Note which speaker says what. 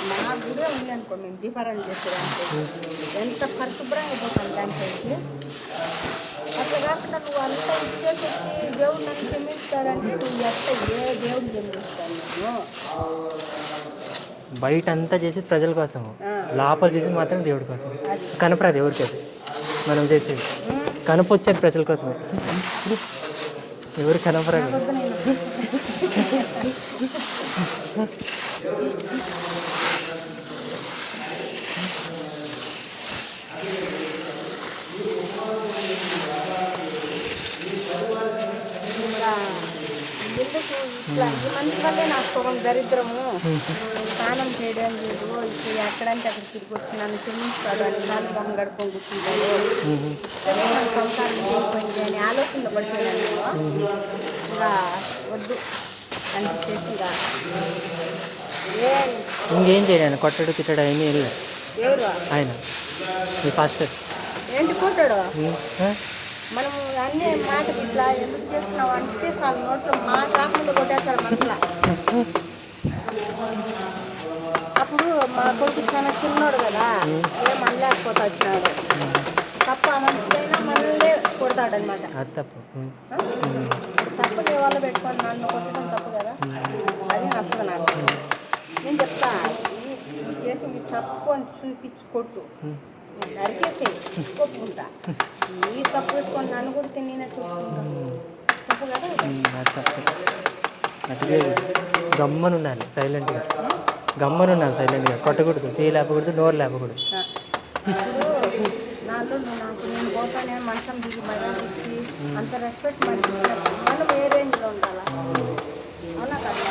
Speaker 1: మా గుడే ఉంది అనుకో, మేము దీపారాయణ చేసేదానికి ఎంత పరిశుభ్రంగా పోతాను దానికి. అట్లా కాకుండా నువ్వు అంతా ఇచ్చేసి వచ్చి దేవుడు నన్ను క్షమిస్తాడంటే నువ్వు ఏ దేవుడు క్షమిస్తాను నేను?
Speaker 2: బయట అంతా చేసి ప్రజల కోసం, లోపల చేసి మాత్రం దేవుడి కోసం. కనపరాదు ఎవరికైతే మనం చేసేది, కనపొచ్చేది ప్రజల కోసమే. ఎవరు కనపరాదు.
Speaker 1: ఎందుకు ఇట్లా ఈ మనిషి వల్లే నాకు సగం దరిద్రము. స్నానం చేయడం లేదు, ఇప్పుడు ఎక్కడంటే అక్కడ తిరిగి వచ్చి నన్ను క్షమిస్తాడు అని నాలుగు మొహం గడుపుకొని కూర్చుంటాడు. సంసారం అయిపోయింది అని ఆలోచనలో పడిపోయాను నేను. ఇంకా వద్దు అనిపించేసి
Speaker 2: ఇంకేం చేయను. కొట్టడు తిట్టడు ఏమీ వెళ్ళాడు.
Speaker 1: ఎవరు
Speaker 2: ఆయన ఈ పాస్టర్
Speaker 1: ఏంటి కొట్టాడు? మనము అన్నీ మాటకి ఇట్లా ఎందుకు చేస్తున్నావు అంటే చాలు నోట్లో మాట రాకుండా కొట్టేస్తాడు మనసులో. అప్పుడు మా కొడుకు చాలా చిన్నోడు కదా, ఏం అనలేకపోతా వచ్చినాడు. తప్ప ఆ మనిషికైనా మనల్నే కొడతాడనమాట. తప్పు నీ వల్ల పెట్టుకొని నన్ను కొట్టడం తప్పు కదా, అది నచ్చదు నాకు. నేను చెప్తా, ఇది చేసింది తప్పు అని చూపించి కొట్టు, నరికేసేయి, ఒప్పుకుంటా. నీ తప్పు పెట్టుకొని నన్ను కొడితే నేనే చూసుకుంటాను, తప్పు కదా.
Speaker 2: గమ్మనుండాలి సైలెంట్గా, గమ్మనుండాలి సైలెంట్గా. కొట్టకూడదు, చేయి లేపకూడదు, నోరు లేపకూడదు.
Speaker 1: ఇప్పుడు నాలో నాకు నేను పోతానే మనసం దిగి మర్యాద ఇచ్చి అంత రెస్పెక్ట్ మనకి మనం ఏ రేంజ్లో ఉండాలా, అవునా కదా.